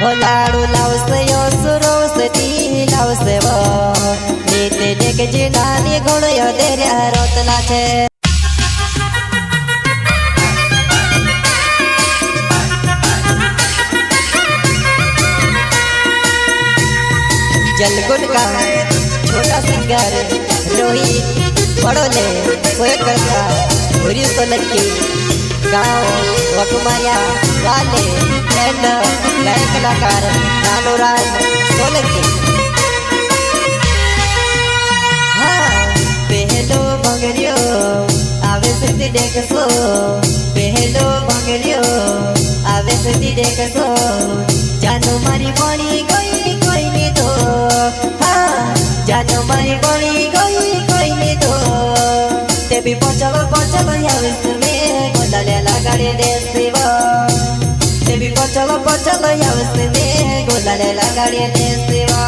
लाडू लावसे यो सुरोसे ती लावसे वो नीते देख जिनानी गुण यो देर्या रोतला छे जलगुन का छोटा सिंगर रोहित बड़ोले कोई करता पूरी सोलंकी गाँव वकुमाया वाले एंड नए कलाकार नानूराज सोलंकी। हाँ पहलो भंगरियो आवे से देखो पहलो भंगरियो आवे से देखो जानो मारी बनी गई कोई नहीं तो हाँ जानो मारी बनी गई कोई नहीं तो तेबी पचलो यावे में गोलाले लगाड़े देसेवा तेबी पचलो यावे में गोलाले लगाड़े देसेवा।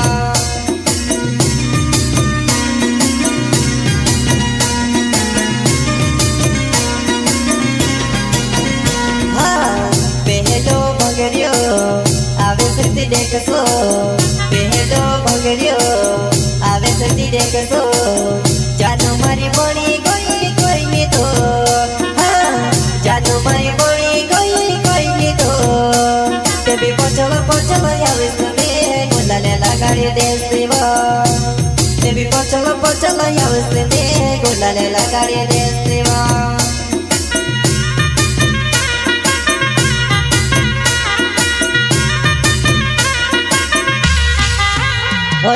देखो पहलो भंगरियो आवे सती देखो जानो मारी बनी गई कोई नहीं तो हाँ जानो मारी बनी गई कोई नहीं तो तेबी पचलो आवे में गोलाले लगाड़े देसेवा तेबी पचलो आवे में गोलाले लगाड़े देसेवा।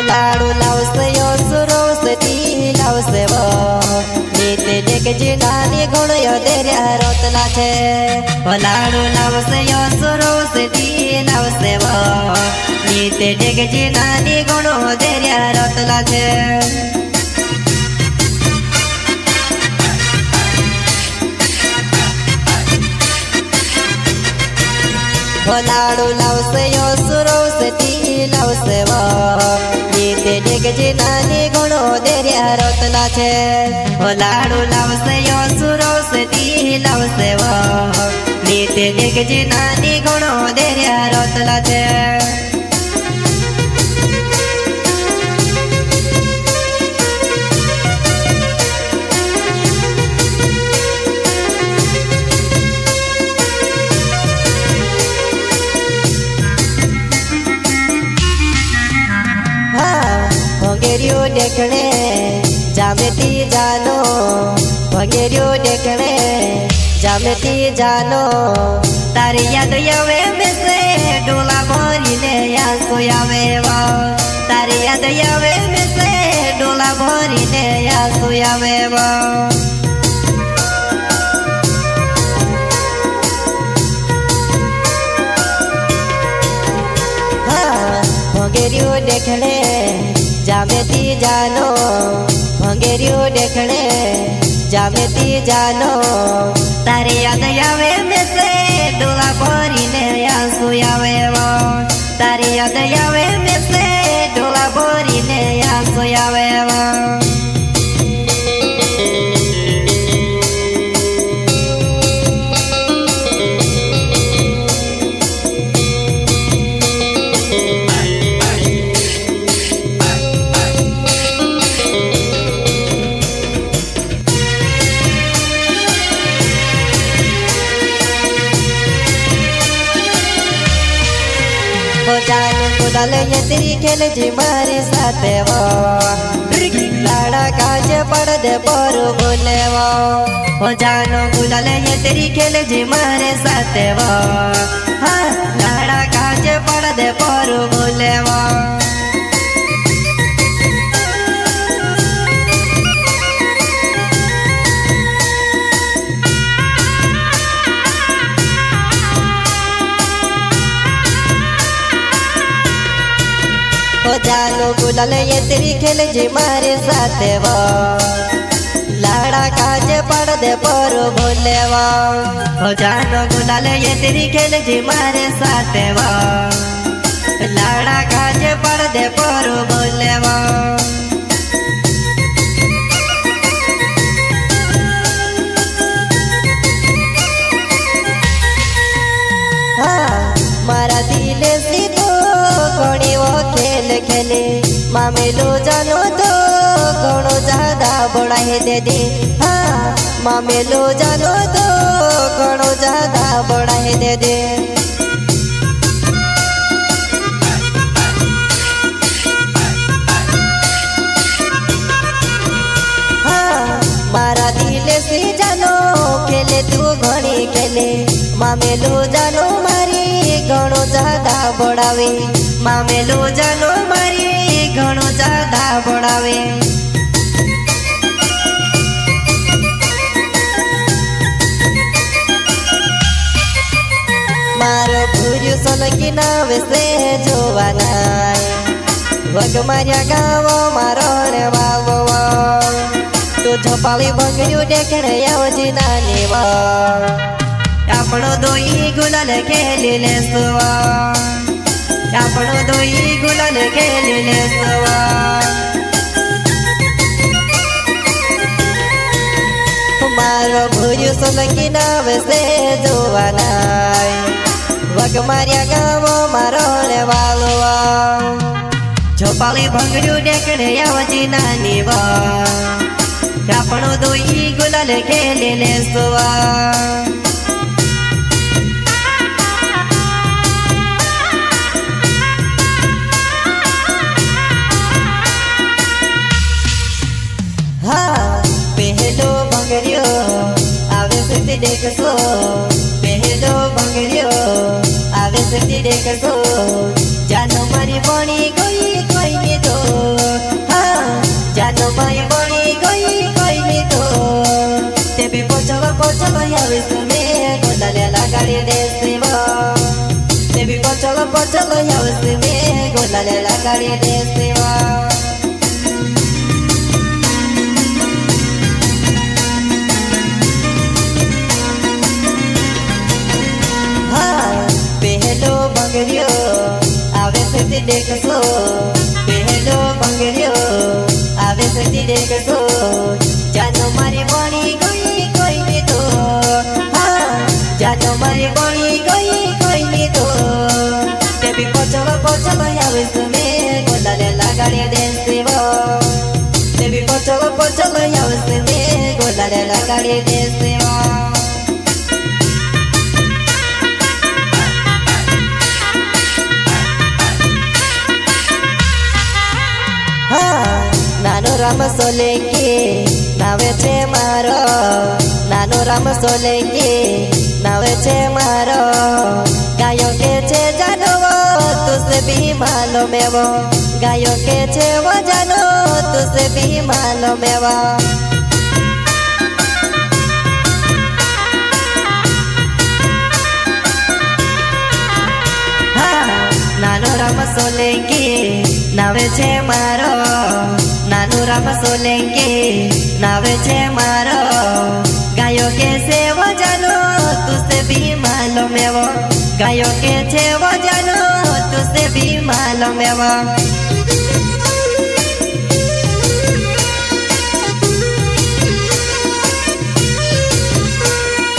लाडू लावसे यो सुरोसे ती लावसे वो नीते देख जिनानी गुण यो देर्या रोतला छे लाडू लावसे यो सुरोसे ती लावसे वो नीते देख जिनानी गुण देर्या रोतला छे। लाडू लावसे यो सुरोसे ती लावसे वो नीते देख जिनानी गुणो देर्या रोतला छे लाडू लावसे यो सुरोसे ती लावसे वो नीते देख जिनानी गुणो देर्या रोतला छे। भंगेरियो देखने जामेती जानो भंगेरियो देखने जामेती जानो तारी याद आवे में से डोला भरी ने आंसू आवे वो तारी याद आवे में से डोला भरी ने आंसू आवे वो। हाँ भंगेरियो देखने जामेती जानो भंगेरियो देखने जामेती जानो तारी याद आवे में से डोला भरी ने आंसू आवे वो तारी याद आवे में से डोला भरी ने आंसू आवे वो। जानो गुलाले ये तेरी खेल जी मारे साथे वो लाड़ा काज पड़ दे पर बोले वो जानो गुलाले ये तेरी खेल जी मारे साथे वो हाँ लाड़ा काज पड़ दे पर बोले वो। जानो गुलाले ये तेरी खेल जी मारे साथे वो लाड़ा काज पड़ दे पर बोले वो जानो गुलाले ये तेरी खेल जी मारे साथे वो लाड़ा काज पड़ दे पर बोले वो। हाँ मारा दिल से तो दे दे। हाँ मामेलो जानो तो घणो ज्यादा बढ़ाई दे दे। हाँ मारा दिले से जानो खेले तू घणी खेले। मामेलो जानो मारी घणो ज्यादा बढ़ावे। मामेलो जानो मारी घणो ज्यादा बढ़ावे। मारो भूर्यु सोलंकी नावे से जोवाना वग मार्या गावो मारो ने वावो। तो झोपाळी भंगर्यु देखणे आवजी नानी वा। આપણો દોઈ ગુલાલ ખેલી લેસવા। આપણો દોઈ ગુલાલ ખેલી લેસવા। મારો ભૂર્યું સોલંકી નાવે સે જોવાના વગ માર્યા ગાવો મારો ને વાલવા। ઝોપાળી ભંગર્યું દેખણે આવજી નાની વા। આપણો દોઈ ગુલાલ ખેલી લેસવા। पहलो भंगरियो आवे से देखसो। पहलो भंगरियो आवे से देखसो। जानो मारी बणी गई कोई ने तो। हाँ जानो मारी बणी गई कोई ने तो। तेबी पोचलो पोचलो आवे से में गोलाले लगाड़ी देसेवा। तेबी पोचलो पोचलो आवे से में गोलाले लगाड़ी देसेवा। पहलो भंगरियो आवे से देखसो। पहलो भंगरियो आवे से देखसो। जानो मारी बणी गई कोई ने तो। हाँ जानो मारी बणी गई कोई ने तो। तेबी पोचलो पोचलो आवे से में गोलाले लगाड़ी देसेवा। तेबी पोचलो पोचलो आवे से में गोलाले लगाड़ी देसेवा। नानो राम सोलंकी नावे छे मारो। नानो राम सोलंकी नावे छे मारो। गायो के छे जानो तुसे भी मालूम है वो। गायो के छे वो जानो तुसे भी मालूम है वो। नानो राम सोलंकी नावे छे मारो। नानो राम सोलंकी नावे छे मारो। गायो के से वो जानो तुसे भी मालूम है वो। गायो के छे वो जानो तुसे भी मालूम है वो।